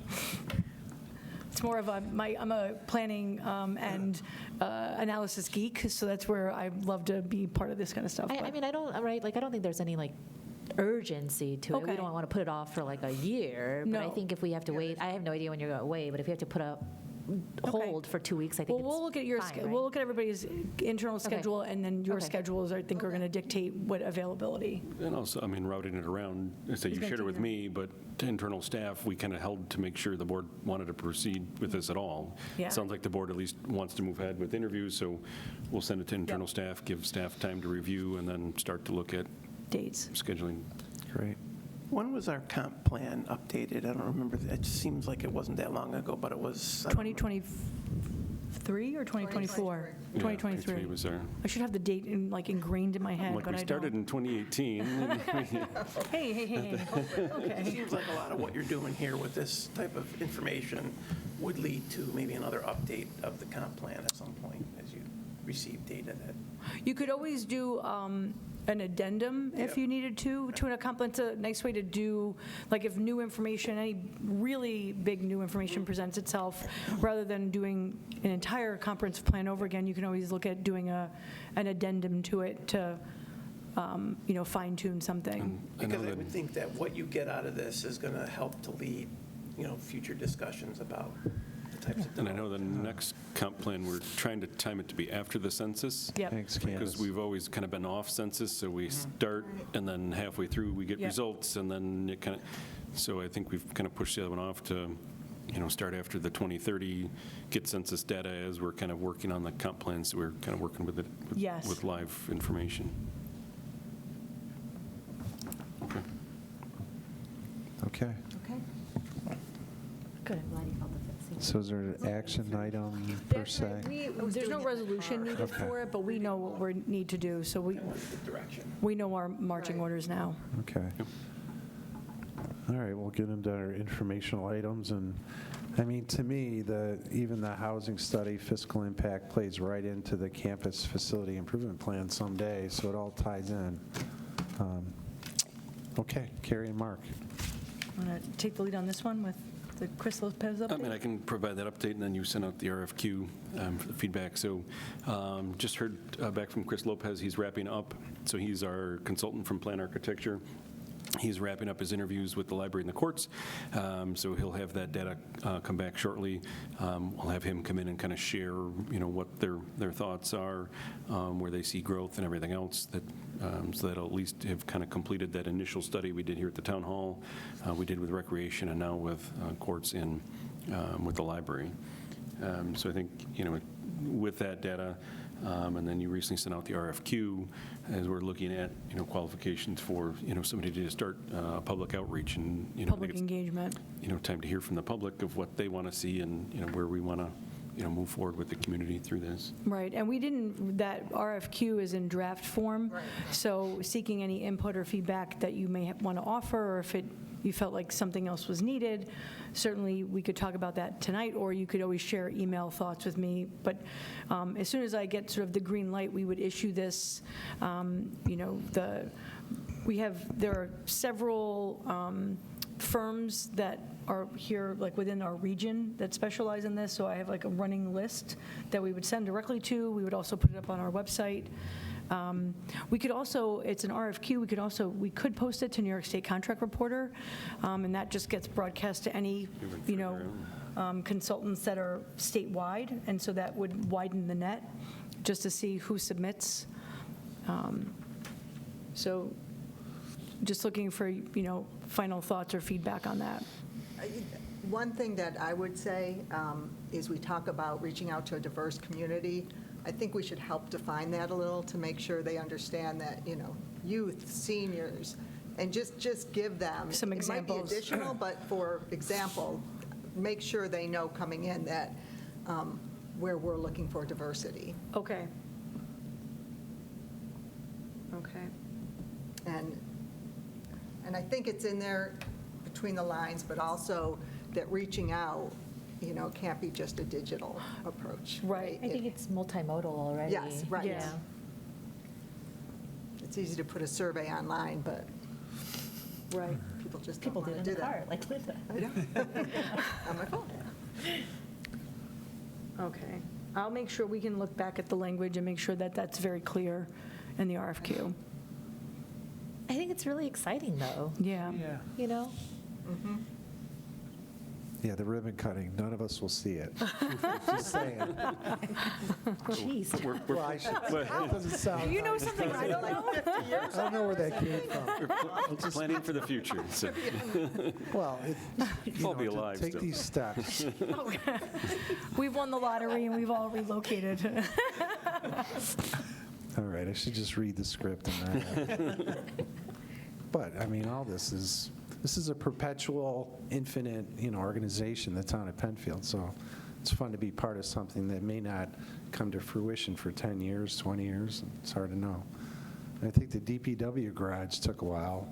It's more of I'm a planning and analysis geek, so that's where I love to be part of this kind of stuff. I but- mean, I don't think there's any like urgency to it. We Okay. don't want to put it off for like a year, but I No. think if we have to wait, I have no idea when you're going away, but if you have to put a hold for 2 weeks, I think Well, we'll look at your, fine, right? we'll look at everybody's internal schedule, and then your Okay. schedules, I think, are going to dictate what availability. And also, I mean, routing it around, say you gonna shared it take with your- me, but to internal staff, we kind of held to make sure the board wanted to proceed with this at all. Yeah. Sounds like the board at least wants to move ahead with interviews, so we'll send it to internal staff, give staff time to review, and then start to look at Dates. scheduling. Great. When was our comp plan updated? I don't remember. It seems like it wasn't that long ago, but it was. I don't remember. 2023 or 2024? Yeah, 2023. was our, I should have the date ingrained in my head, like, but we I started don't. in 2018. Hey. It Okay. seems like a lot of what you're doing here with this type of information would lead to maybe another update of the comp plan at some point as you receive data that. You could always do an addendum if Yeah. you needed to an account plan. It's a nice way to do, like if new information, any really big new information presents itself, rather than doing an entire comprehensive plan over again, you can always look at doing an addendum to it to, fine tune something. I know Because I that- would think that what you get out of this is going to help to lead, future discussions about the types of. And I know the next comp plan, we're trying to time it to be after the census. Yep. Thanks, Candace. Because we've always kind of been off census, so we start, and then halfway through, we get Yep. results, and then it kind of, so I think we've kind of pushed the other one off to, start after the 2030, get census data as we're kind of working on the comp plan, so we're kind of working with it, Yes. with live information. Okay. Okay. Okay. Good, I'm glad you felt the fit. So is there an action item per se? There's no resolution needed Okay. for it, but we know what we need to do, so Direction. we know our marching orders now. Okay. All right, we'll get into our informational items, and, I mean, to me, even the housing study fiscal impact plays right into the campus facility improvement plan someday, so it all ties in. Okay, Carrie and Mark. Want to take the lead on this one with the Chris Lopez update? I mean, I can provide that update, and then you sent out the RFQ for the feedback. So just heard back from Chris Lopez. He's wrapping up. So he's our consultant from Plan Architecture. He's wrapping up his interviews with the library and the courts, so he'll have that data come back shortly. We'll have him come in and kind of share, what their thoughts are, where they see growth and everything else, so that'll at least have kind of completed that initial study we did here at the town hall, we did with recreation, and now with courts and with the library. So I think, with that data, and then you recently sent out the RFQ, as we're looking at, qualifications for, somebody to start public outreach, and, I think Public it's, engagement. time to hear from the public of what they want to see, and, where we want to, move forward with the community through this. Right, and that RFQ is in draft form, so seeking any input or feedback that you may want to offer, or if you felt like something else was needed, certainly we could talk about that tonight, or you could always share email thoughts with me. But as soon as I get sort of the green light, we would issue this. There are several firms that are here, like within our region, that specialize in this. So I have like a running list that we would send directly to. We would also put it up on our website. We could also, it's an RFQ, we could post it to New York State Contract Reporter, and that just gets broadcast to any, consultants that are statewide, and so that would widen the net, just to see who submits. So just looking for, final thoughts or feedback on that. One thing that I would say is we talk about reaching out to a diverse community. I think we should help define that a little to make sure they understand that, youth, seniors, and just give them. Some examples. It might be additional, but for example, make sure they know coming in that where we're looking for diversity. Okay. Okay. And I think it's in there between the lines, but also that reaching out, can't be just a digital approach. Right. I think it's multimodal already. Yes, right. Yeah. It's easy to put a survey online, but Right. people just don't People want do to it in do the car, that. like Linda. I know. On my phone. Okay. I'll make sure we can look back at the language and make sure that that's very clear in the RFQ. I think it's really exciting, though, Yeah. Yeah. you know? Yeah, the ribbon cutting, none of us will see it. Just saying. Jeez. Well, I should, it doesn't sound. You know something I don't know? I don't know where that came from. Planning for the future, so. Well, I'll be alive take still. these steps. We've won the lottery and we've all relocated. All right, I should just read the script and that. But, I mean, all this is a perpetual, infinite, organization, the town of Penfield. So it's fun to be part of something that may not come to fruition for 10 years, 20 years. It's hard to know. And I think the DPW garage took a while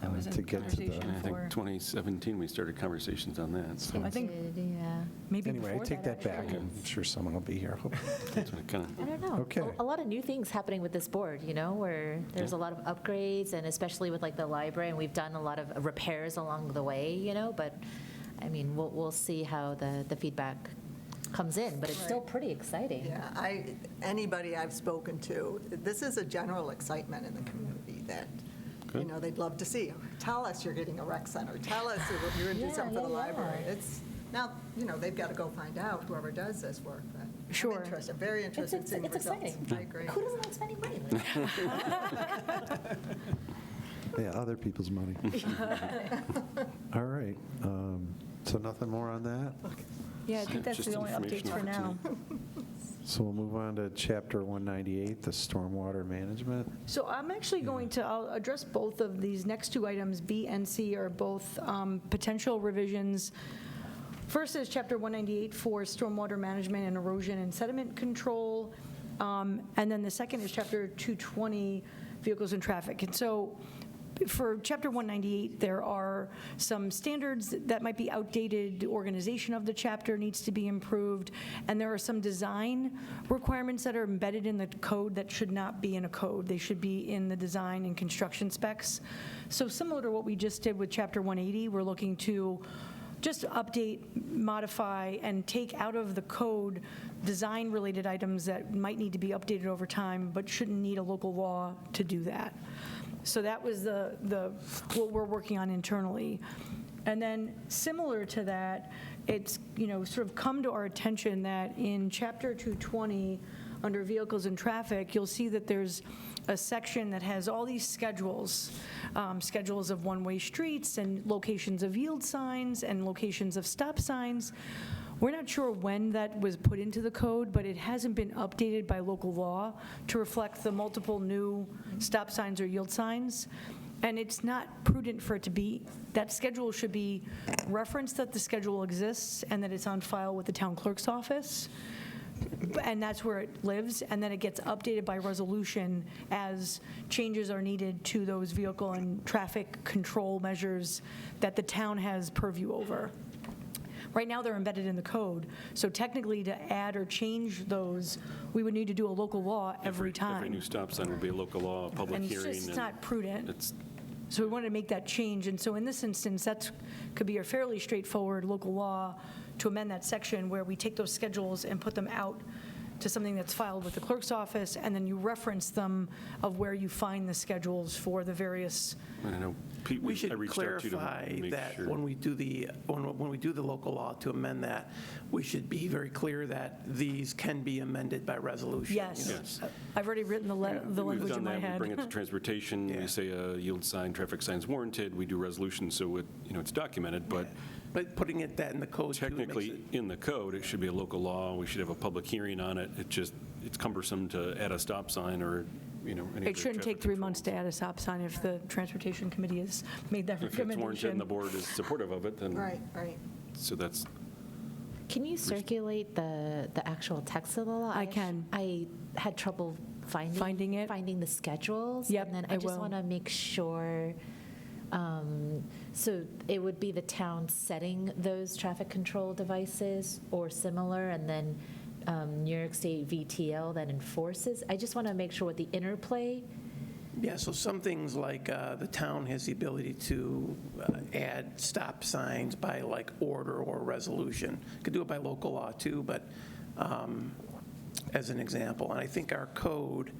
That was to in get to the. conversation I think for, 2017, we started conversations on that, so. I think Yeah. maybe Anyway, I before take that back. actually. I'm sure someone will be here. That's what it kind of. I don't know. Okay. A lot of new things happening with this board, where there's a lot of upgrades, and especially with like the library, and we've done a lot of repairs along the way, but I mean, we'll see how the feedback comes in, but it's still pretty exciting. Yeah, anybody I've spoken to, this is a general excitement in the community that, they'd love to see. Tell us you're getting a rec center. Tell us you're going to do something for the library. It's, now, they've got to go find out, whoever does this work. But Sure. I'm interested, very interested in seeing the It's results. exciting. I agree. Who doesn't like spending money? Yeah, other people's money. All right. So nothing more on that? Yeah, I think that's Just the only updates information for now. So we'll move on to Chapter 198, the Stormwater Management. So I'm actually going to, I'll address both of these next two items. B and C are both potential revisions. First is Chapter 198 for stormwater management and erosion and sediment control. And then the second is Chapter 220, vehicles and traffic. And so for Chapter 198, there are some standards that might be outdated. The organization of the chapter needs to be improved. And there are some design requirements that are embedded in the code that should not be in a code. They should be in the design and construction specs. So similar to what we just did with Chapter 180, we're looking to just update, modify, and take out of the code design-related items that might need to be updated over time, but shouldn't need a local law to do that. So that was what we're working on internally. And then similar to that, it's, sort of come to our attention that in Chapter 220, under vehicles and traffic, you'll see that there's a section that has all these schedules, schedules of one-way streets and locations of yield signs and locations of stop signs. We're not sure when that was put into the code, but it hasn't been updated by local law to reflect the multiple new stop signs or yield signs. And it's not prudent for it to be, that schedule should be referenced that the schedule exists and that it's on file with the town clerk's office. And that's where it lives, and then it gets updated by resolution as changes are needed to those vehicle and traffic control measures that the town has purview over. Right now, they're embedded in the code, so technically to add or change those, we would need to do a local law every time. Every new stop sign will be a local law, a public And it's hearing. just not prudent. It's So we wanted to make that change, and so in this instance, that could be a fairly straightforward local law to amend that section where we take those schedules and put them out to something that's filed with the clerk's office, and then you reference them of where you find the schedules for the various I don't know. Pete, We should I reached out to you to clarify make that sure. when we do the local law to amend that, we should be very clear that these can be amended by resolution. Yes. Yes. I've already written the We've language done in my that. We head. bring it to transportation. Yeah. We say a yield sign, traffic sign's warranted. We do resolution, so it's documented, but But putting that in the code too makes technically, it- in the code, it should be a local law. We should have a public hearing on it. It's cumbersome to add a stop sign or, any It other shouldn't take traffic 3 control. months to add a stop sign if the Transportation Committee has made that If it's warranted and recommendation. the board is supportive of it, then, Right, right. so that's, Can you circulate the actual text of the law? I can. I had trouble Finding it? Finding the schedules. Yep, And then I I just will. want to make sure, so it would be the town setting those traffic control devices or similar, and then New York State VTL that enforces? I just want to make sure what the interplay. Yeah, so some things like the town has the ability to add stop signs by like order or resolution. Could do it by local law too, but as an example, and I think our code,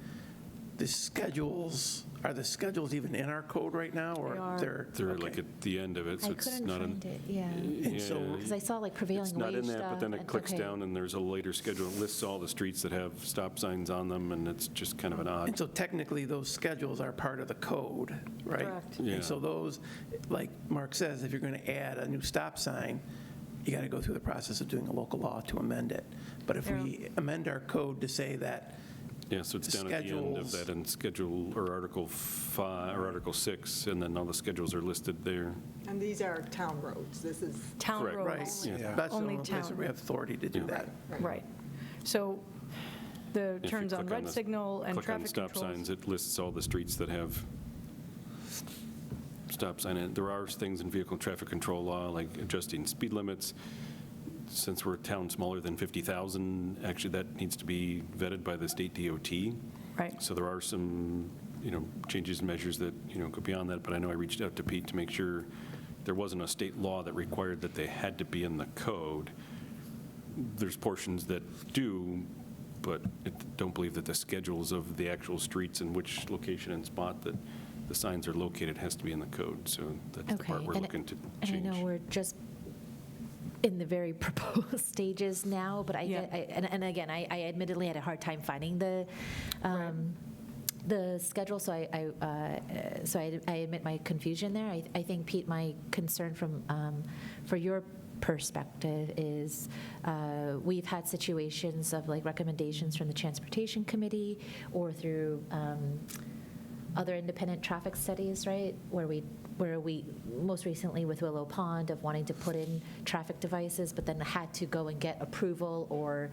the schedules, are the schedules even in our code right now? Or They are. they're okay. like at the end of it, so I it's couldn't not find it, yeah. And so- Because I saw like prevailing It's wage not in stuff. that, but then it and- clicks okay. down and there's a later schedule. It lists all the streets that have stop signs on them, and it's just kind of an odd. And so technically, those schedules are part of the code, right? Correct. Yeah. And so those, like Mark says, if you're going to add a new stop sign, you got to go through the process of doing a local law to amend it. But if we amend our code to say that Yeah, so it's the down at the end of schedules- that in Schedule, or Article 5, or Article 6, and then all the schedules are listed there. And these are town roads. This is, Town Correct. Right, roads. Yeah. that's the Only only place town. where we have authority to do Yeah. that. Right. So the If you turns on click red the- signal and Click on traffic stop controls. signs, it lists all the streets that have stop sign. And there are things in vehicle traffic control law, like adjusting speed limits. Since we're a town smaller than 50,000, actually, that needs to be vetted by the state DOT. Right. So there are some, changes and measures that, go beyond that, but I know I reached out to Pete to make sure there wasn't a state law that required that they had to be in the code. There's portions that do, but I don't believe that the schedules of the actual streets and which location and spot that the signs are located has to be in the code. So that's the Okay, part we're and- looking to And I change. know we're just in the very proposed stages now, but Yeah. and again, I admittedly had a hard time finding the schedule, so I admit my confusion there. I think, Pete, my concern for your perspective is we've had situations of like recommendations from the Transportation Committee or through other independent traffic studies, right, where we most recently with Willow Pond of wanting to put in traffic devices, but then had to go and get approval or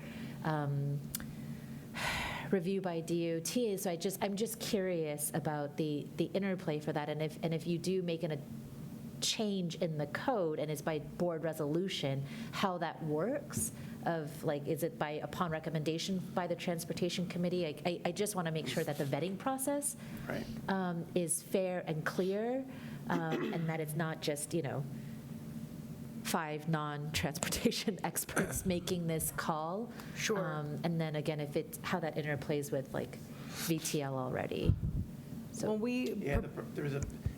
review by DOT. So I'm just curious about the interplay for that, and if you do make a change in the code and it's by board resolution, how that works. Of like, is it upon recommendation by the Transportation Committee? I just want to make sure that the vetting process Right. is fair and clear, and that it's not just, 5 non-transportation experts making this call. Sure. And then again, how that interplays with like VTL already. When we, Yeah,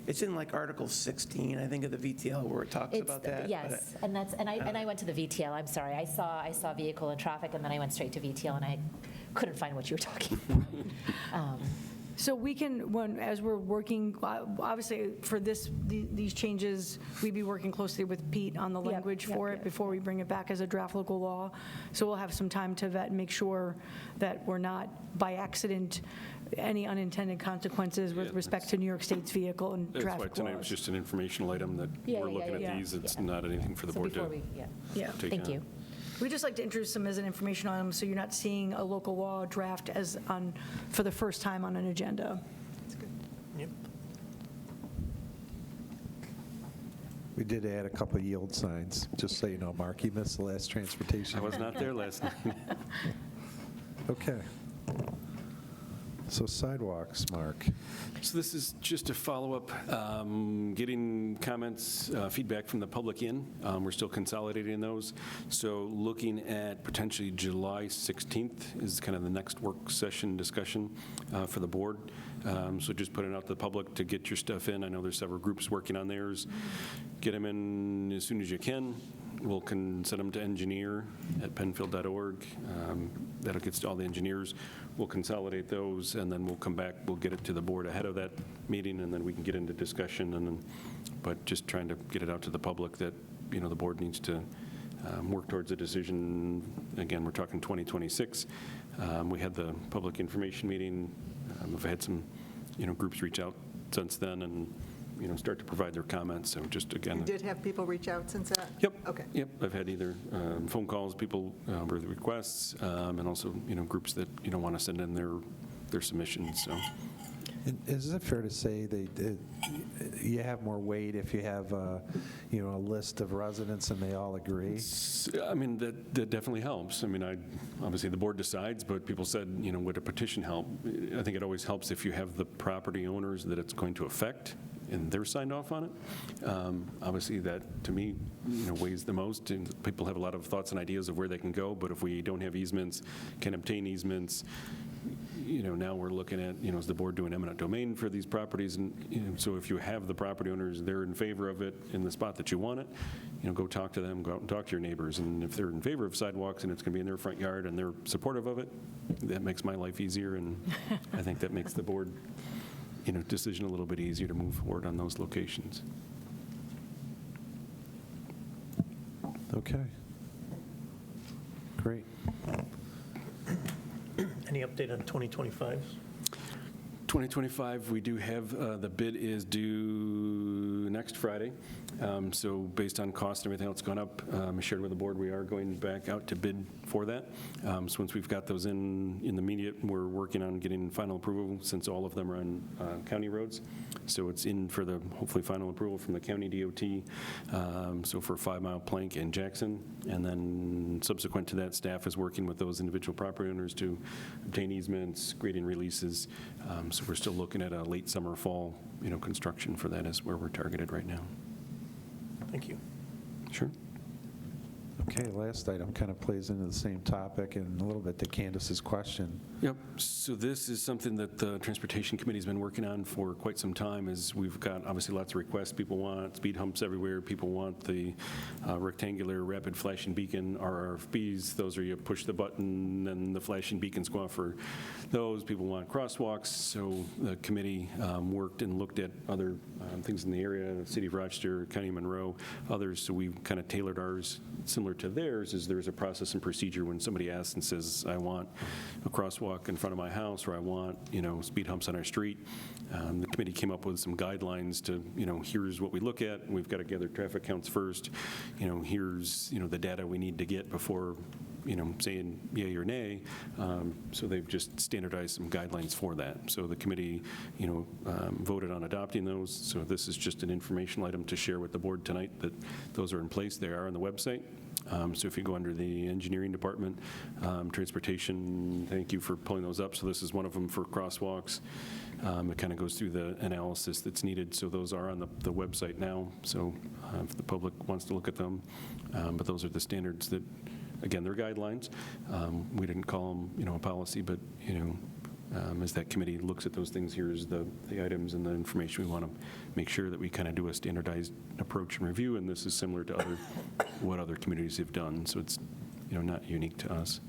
it's in like Article 16, I think, of the VTL where it talks about that. Yes, and I went to the VTL, I'm sorry. I saw vehicle and traffic, and then I went straight to VTL, and I couldn't find what you were talking about. so we can, as we're working, obviously for these changes, we'd be working closely with Pete on the Yep, language yep, for it yep. before we bring it back as a draft local law. So we'll have some time to vet and make sure that we're not, by accident, any unintended consequences with Yeah, respect to New York State's vehicle and That's why traffic tonight was laws. just an informational item that Yeah, we're yeah, looking yeah, at yeah. these. It's Yeah. not anything for the So board before to we, yeah. Yeah. take Thank on. you. We'd just like to introduce them as an informational item, so you're not seeing a local law draft for the first time on an agenda. Yep. We did add a couple of yield signs, just so you know, Mark, you missed the last transportation. I was not there last night. Okay. So sidewalks, Mark. So this is just a follow-up, getting comments, feedback from the public in. We're still consolidating those. So looking at potentially July 16th is kind of the next work session discussion for the board. So just put it out to the public to get your stuff in. I know there's several groups working on theirs. Get them in as soon as you can. We'll send them to engineer@penfield.org. That'll get to all the engineers. We'll consolidate those, and then we'll come back, we'll get it to the board ahead of that meeting, and then we can get into discussion. But just trying to get it out to the public that, the board needs to work towards a decision. Again, we're talking 2026. We had the public information meeting. We've had some, groups reach out since then and, start to provide their comments. So just again. You did have people reach out since that? Yep. Okay. Yep. I've had either phone calls, people with requests, and also, groups that, want to send in their submissions. So. Is it fair to say that you have more weight if you have a list of residents and they all agree? I mean, that definitely helps. I mean, obviously the board decides, but people said, would a petition help? I think it always helps if you have the property owners that it's going to affect and they're signed off on it. Obviously that, to me, weighs the most. And people have a lot of thoughts and ideas of where they can go, but if we don't have easements, can obtain easements, now we're looking at, is the board doing eminent domain for these properties? And, so if you have the property owners, they're in favor of it in the spot that you want it, go talk to them, go out and talk to your neighbors. And if they're in favor of sidewalks and it's going to be in their front yard and they're supportive of it, that makes my life easier. And I think that makes the board, decision a little bit easier to move forward on those locations. Okay. Great. Any update on 2025? 2025, we do have, the bid is due next Friday. So based on cost and everything else gone up, I shared with the board, we are going back out to bid for that. So once we've got those in the immediate, we're working on getting final approval since all of them are on county roads. So it's in for the, hopefully, final approval from the county DOT. So for 5 Mile Plank and Jackson. And then subsequent to that, staff is working with those individual property owners to obtain easements, grading releases. So we're still looking at a late summer, fall, construction for that is where we're targeted right now. Thank you. Sure. Okay, last item kind of plays into the same topic and a little bit to Candace's question. Yep. So this is something that the Transportation Committee's been working on for quite some time. Is we've got obviously lots of requests. People want speed humps everywhere. People want the rectangular rapid flashing beacon RRFBs. Those are you push the button and the flashing beacons go off for those. People want crosswalks. So the committee worked and looked at other things in the area, the City of Rochester, County of Monroe, others. So we've kind of tailored ours similar to theirs. Is there's a process and procedure when somebody asks and says, I want a crosswalk in front of my house, or I want, speed humps on our street. The committee came up with some guidelines to, here's what we look at. We've got to gather traffic counts first. Here's, the data we need to get before, saying yay or nay. So they've just standardized some guidelines for that. So the committee, voted on adopting those. So this is just an informational item to share with the board tonight that those are in place. They are on the website. So if you go under the engineering department, transportation, thank you for pulling those up. So this is one of them for crosswalks. It kind of goes through the analysis that's needed. So those are on the website now. So if the public wants to look at them, but those are the standards that, again, they're guidelines. We didn't call them, a policy, but, as that committee looks at those things, here's the items and the information we want to make sure that we kind of do a standardized approach and review, and this is similar to what other communities have done, so it's, not unique to us.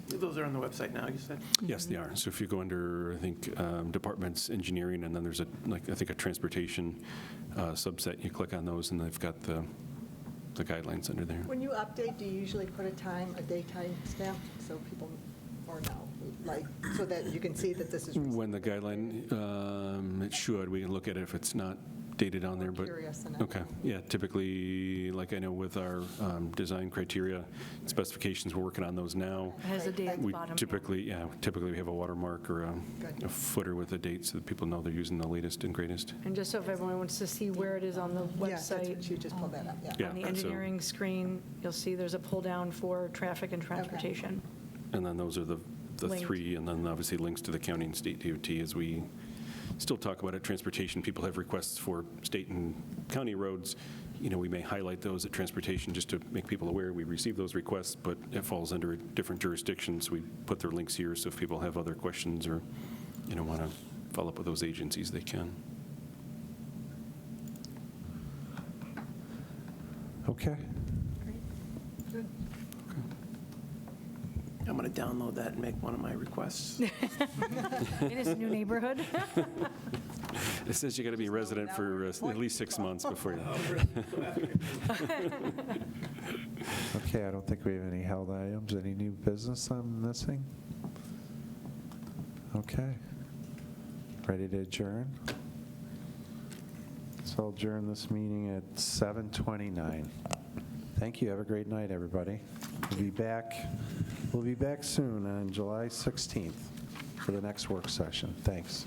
Those are on the website now, you said? Yes, they are. So if you go under, I think, departments, engineering, and then there's I think a transportation subset, you click on those, and they've got the guidelines under there. When you update, do you usually put a daytime stamp, so people, or no? So that you can see that this is recent? When the guideline, it should. We can look at it if it's not dated on there. But Curious enough. okay, yeah. Typically, like I know with our design criteria specifications, we're working on those now. It has a date at the We bottom. typically we have a watermark or a footer with a date so that people know they're using the latest and greatest. And just so if everyone wants to see where it is on the Yeah, that's what website, you just pulled that up, yeah. Yeah, on the so- engineering screen, you'll see there's a pull down for traffic and transportation. And then those are the Linked. three, and then obviously links to the county and state DOT as we still talk about it. Transportation, people have requests for state and county roads. we may highlight those at transportation just to make people aware we receive those requests, but it falls under a different jurisdiction, so we put their links here, so if people have other questions or, want to follow up with those agencies, they can. Okay. I'm going to download that and make one of my requests. In his new neighborhood. It says you got to be a resident for at least 6 months before you. Okay, I don't think we have any held items. Any new business I'm missing? Okay. Ready to adjourn? So I'll adjourn this meeting at 7:29. Thank you. Have a great night, everybody. We'll be back soon on July 16th for the next work session. Thanks.